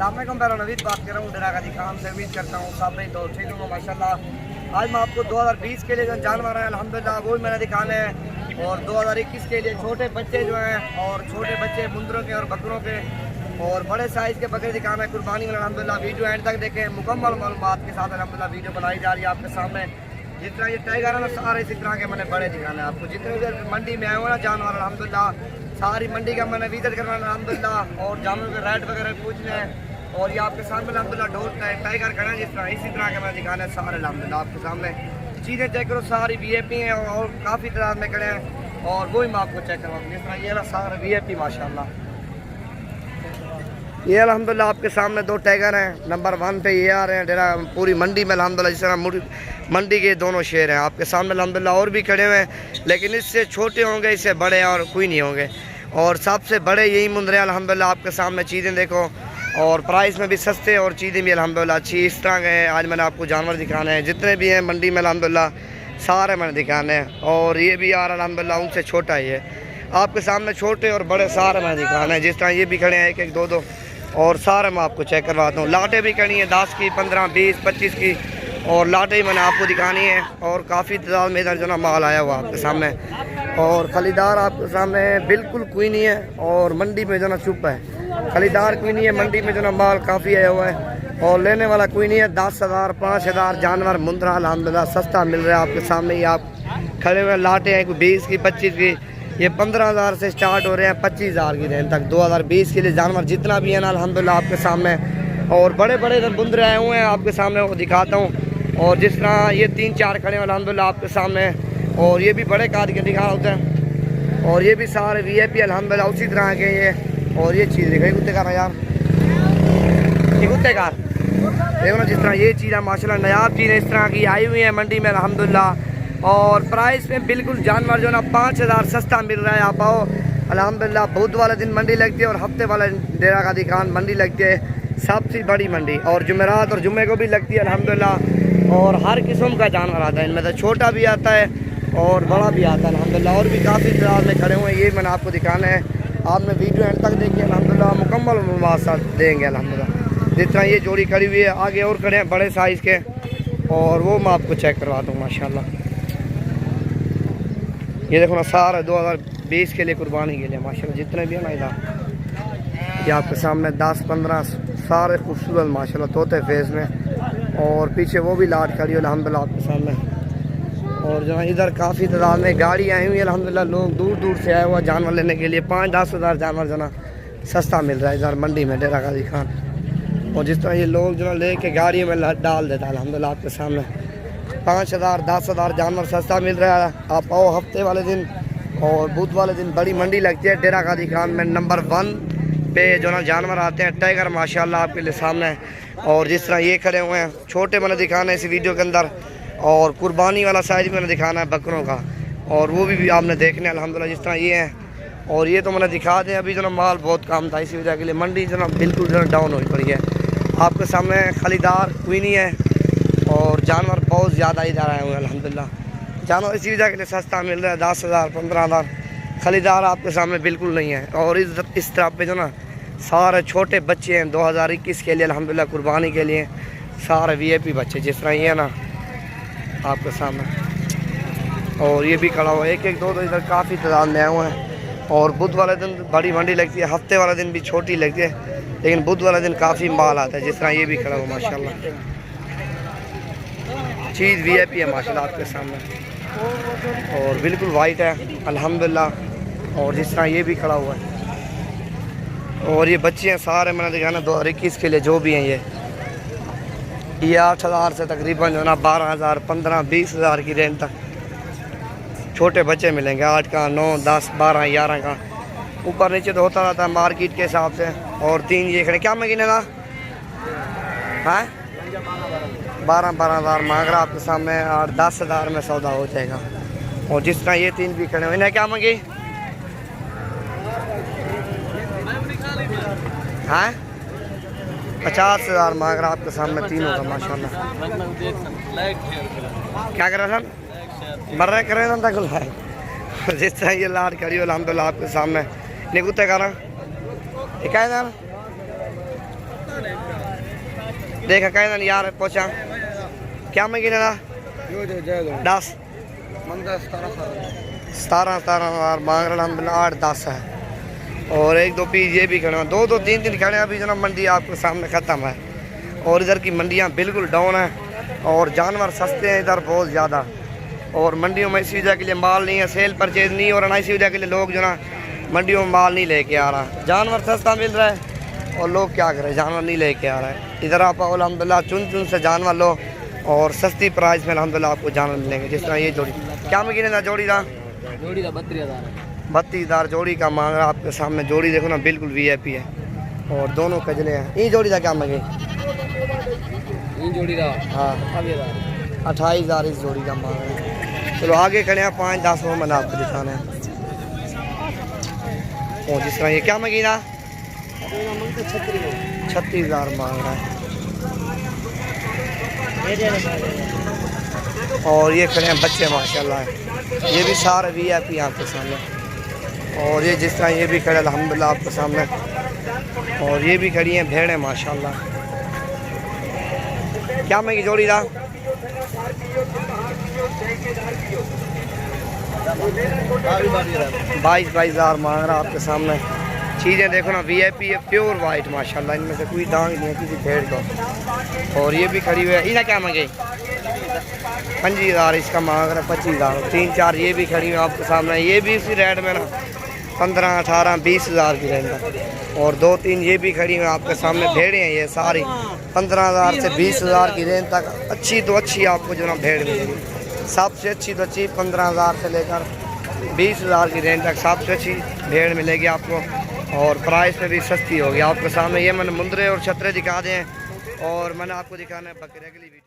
अस्सलामुअलैकुम, मैं नवीद बात कर रहा हूँ डेरा गाजी खान से। उम्मीद करता हूँ सब नहीं तो ठीक हूँ माशाल्लाह। आज मैं आपको 2020 के लिए जो जानवर हैं अल्हम्दुलिल्लाह वो भी मैंने दिखाने हैं, और 2021 के लिए छोटे बच्चे जो हैं, और छोटे बच्चे मुंदरों के और बकरों के और बड़े साइज़ के बकरे दिखाना है कुर्बानी में अल्हम्दुलिल्लाह। वीडियो एंड तक देखें, मुकम्मल मालूमात के साथ अल्हम्दुलिल्लाह वीडियो बनाई जा रही है आपके सामने। जिस तरह ये टाइगर है ना, सारे इसी तरह के मैंने बड़े दिखाने हैं आपको। जितने भी मंडी में आए हुए ना जानवर अल्हम्दुलिल्लाह, सारी मंडी का मैंने विजिट करना अल्हम्दुलिल्लाह, और जानवर के रेट वगैरह पूछने हैं। और ये आपके सामने अल्हम्दुलिल्लाह ढोल टाइगर खड़ा है जिस तरह, इसी तरह के मैं दिखाने सारे अल्हम्दुलिल्लाह आपके सामने। चीज़ें चेक करो, सारी VIP हैं और काफ़ी तादाद में खड़े हैं, और वही मैं आपको चेक करवाऊँ। जिस तरह ये ना सारे VIP माशाल्लाह। ये अल्हम्दुलिल्लाह आपके सामने 2 टाइगर हैं, नंबर 1 पे ये आ रहे हैं डेरा पूरी मंडी में अल्हम्दुलिल्लाह। जिस तरह मंडी के दोनों शेर हैं आपके सामने अल्हम्दुलिल्लाह, और भी खड़े हुए हैं, लेकिन इससे छोटे होंगे, इससे बड़े और कोई नहीं होंगे। और सबसे बड़े यही मुंदरे अल्हम्दुलिल्लाह आपके सामने। चीज़ें देखो, और प्राइस में भी सस्ते, और चीज़ें भी अल्हम्दुलिल्लाह अच्छी। इस तरह के आज मैंने आपको जानवर दिखाने हैं, जितने भी हैं मंडी में अल्हम्दुलिल्लाह सारे मैंने दिखाने हैं। और ये भी यार अल्हम्दुलिल्लाह उनसे छोटा ही है आपके सामने, छोटे और बड़े सारे मैंने दिखाने हैं। जिस तरह ये भी खड़े हैं 1-1, 2-2, और सारे मैं आपको चेक करवाता हूँ। लाटें भी खड़ी हैं 10 की, 15, 20, 25 की, और लाटें ही मैंने आपको दिखानी है। और काफ़ी तादाद में इधर जो ना माल आया हुआ आपके सामने, और खरीदार आपके सामने बिल्कुल कोई नहीं है, और मंडी में जो ना चुप है, खरीदार कोई नहीं है मंडी में जो ना माल काफ़ी आया हुआ है, और लेने वाला कोई नहीं है। 10,000, 5,000 जानवर मुंदरा अल्हम्दुलिल्लाह सस्ता मिल रहा है आपके सामने। ही आप खड़े हुए लाटें हैं 20 की, 25 की, ये 15,000 से स्टार्ट हो रहे हैं 25,000 की रेंज तक। 2020 के लिए जानवर जितना भी है ना अल्हम्दुलिल्लाह आपके सामने। और बड़े बड़े इधर मुंदरे आए हुए हैं आपके सामने, वो दिखाता हूँ। और जिस तरह ये 3-4 खड़े हैं अल्हम्दुलिल्लाह आपके सामने, और ये भी बड़े काट के दिखा होते हैं, और ये भी सारे VIP अल्हम्दुलिल्लाह उसी तरह के ये। और ये चीज़ देखो, कुत्ते कार यार, ये कुत्ते कार देखो ना, जिस तरह ये चीज़ है माशाल्लाह नायाब चीज़ें इस तरह की आई हुई है मंडी में अल्हम्दुलिल्लाह। और प्राइस में बिल्कुल जानवर जो ना 5,000 सस्ता मिल रहा है। आप आओ अल्हम्दुलिल्लाह। बुध वाले दिन मंडी लगती है, और हफ्ते वाले डेरा गाजी खान मंडी लगती है, सबसे बड़ी मंडी। और जुमेरात और जुम्मे को भी लगती है अल्हम्दुलिल्लाह। और हर किस्म का जानवर आता है, इनमें से छोटा भी आता है और बड़ा भी आता है अल्हम्दुलिल्लाह। और भी काफ़ी तादाद में खड़े हुए हैं, ये मैंने आपको दिखाना है। आपने वीडियो एंड तक देखिए अल्हम्दुलिल्लाह, मुकम्मल मालूमात साथ देंगे अल्हम्दुलिल्लाह। जिस तरह ये जोड़ी खड़ी हुई है, आगे और खड़े हैं बड़े साइज़ के, और वो मैं आपको चेक करवा दूँ माशाल्लाह। ये देखो ना, सारे 2020 के लिए कुर्बानी के लिए माशाल्लाह जितने भी है ना इधर, ये आपके सामने 10-15 सारे खूबसूरत माशाल्लाह तोते फेस में। और पीछे वो भी लाट खड़ी है अल्हम्दुलिल्लाह आपके सामने। और जो है इधर काफ़ी तादाद में गाड़ी आई हुई है अल्हम्दुलिल्लाह, लोग दूर दूर से आए हुआ जानवर लेने के लिए। 5-10 हज़ार जानवर जो ना सस्ता मिल रहा है इधर मंडी में डेरा गाजी खान। और जिस तरह ये लोग जो ना ले कर गाड़ी में डाल देता है अल्हम्दुलिल्लाह आपके सामने। 5,000, 10,000 जानवर सस्ता मिल रहा है। आप आओ हफ्ते वाले दिन, और बुध वाले दिन बड़ी मंडी लगती है डेरा गाजी खान में। नंबर 1 पे जो ना जानवर आते हैं टाइगर माशाल्लाह आपके लिए सामने। और जिस तरह ये खड़े हुए हैं, छोटे मैंने दिखाना है इस वीडियो के अंदर, और कुर्बानी वाला साइज मैंने दिखाना है बकरों का, और वो भी आपने देखने अल्हम्दुलिल्लाह। जिस तरह ये हैं, और ये तो मैंने दिखा दें। अभी जो ना माल बहुत कम था, इसी वजह के लिए मंडी जो ना बिल्कुल जो ना डाउन हो पड़ी है आपके सामने। खरीदार कोई नहीं है, और जानवर बहुत ज़्यादा इधर आए हुए हैं अल्हम्दुलिल्लाह। जानवर इसी वजह के लिए सस्ता मिल रहा है, 10,000, 15,000। खरीदार आपके सामने बिल्कुल नहीं है। और इस तरह पे जो ना सारे छोटे बच्चे हैं 2021 के लिए अल्हम्दुलिल्लाह कुर्बानी के लिए, सारे VIP बच्चे जिस तरह ये है ना आपके सामने। और ये भी खड़ा हुआ है 1-1, 2-2 इधर काफ़ी तादाद में आए हुए हैं। और बुध वाले दिन बड़ी मंडी लगती है, हफ्ते वाले दिन भी छोटी लगती है, लेकिन बुध वाले दिन काफ़ी माल आता है। जिस तरह ये भी खड़ा हुआ माशाल्लाह, चीज़ VIP है माशाल्लाह आपके सामने, और बिल्कुल वाइट है अल्हम्दुलिल्लाह। और जिस तरह ये भी खड़ा हुआ है, और ये बच्चे हैं सारे मैंने दिखाना 2021 के लिए जो भी हैं। ये 8,000 से तकरीबन जो ना 12,000, 15, 20,000 की रेंज तक छोटे बच्चे मिलेंगे। 8 का, 9, 10, 12, 11 का, ऊपर नीचे तो होता रहता है मार्केट के हिसाब से। और 3 ये खड़े, क्या महीने का है 12,000 मांग रहा आपके सामने, और 10,000 में सौदा हो जाएगा। और जिस तरह ये 3 भी खड़े हुए, इन्हें क्या मांगी है? 50,000 मांग रहा आपके सामने तीनों का माशाल्लाह। क्या कर रहा था, मर रहे कर रहे था गुल। जिस तरह ये लाट करी अल्हम्दुलिल्लाह आपके सामने। नहीं कुत्ते का रहा क्या है देखा कहना यार पहुँचा क्या मैं गिने ना 10 17 मांग रहा अलहमदिल्ला 8-10 है। और 1-2 पीस ये भी खड़े हैं, 2-2 3-3 खड़े हैं। अभी जनाब मंडी आपके सामने ख़त्म है और इधर की मंडियाँ बिल्कुल डाउन है और जानवर सस्ते हैं इधर बहुत ज़्यादा। और मंडियों में इसी वजह के लिए माल नहीं है, सेल परचेज नहीं हो रहा, इसी वजह के लिए लोग जो ना मंडियों में माल नहीं लेके आ रहा। जानवर सस्ता मिल रहा है और लोग क्या करें, जानवर नहीं लेके आ रहे हैं। इधर आप अल्हम्दुलिल्लाह चुन से जानवर लो और सस्ती प्राइस में अल्हम्दुलिल्लाह आपको जानवर मिलेंगे। जिस तरह ये जोड़ी क्या में गिने था, जोड़ी का 32,000 जोड़ी का मांग रहा आपके सामने। जोड़ी देखो ना बिल्कुल VIP है और दोनों कजले हैं। ये जोड़ी का क्या मांगे? हाँ 28,000 इस जोड़ी का मांग रहे हैं। चलो आगे खड़े हैं 5-10 वो मैंने आपको दिखाना है। और जिस तरह ये क्या मांगी था 36,000 मांग रहा है। और ये खड़े हैं बच्चे माशाल्लाह, ये भी सारे VIP आपके सामने। और ये जिस तरह ये भी खड़े अल्हम्दुलिल्लाह आपके सामने। और ये भी खड़ी हैं भेड़ें माशाल्लाह। क्या मैं की जोड़ी था 22,000 मांग रहा आपके सामने। चीज़ें देखो ना VIP है, प्योर वाइट माशाल्लाह, इनमें से कोई दाग नहीं है किसी भेड़ को। और ये भी खड़ी हुई है। इन्हें क्या मांगे 25,000 इसका मांग रहा है। 25,000 3-4 ये भी खड़ी हुई है आपके सामने। ये भी इसी रेट में ना 15, 18, 20,000 की रेंज है। और 2-3 ये भी खड़ी हुई है आपके सामने। भेड़ें हैं ये सारी 15,000 से 20,000 की रेंज तक अच्छी तो अच्छी आपको जो ना भेड़ मिलेगी। सबसे अच्छी तो अच्छी 15,000 से लेकर 20,000 की रेंज तक सबसे अच्छी भेड़ मिलेगी आपको। और प्राइस में भी सस्ती होगी आपके सामने। ये मैंने मुंदरे और छतरे दिखा दें और मैंने आपको दिखाना है बकरे। अगली वीडियो।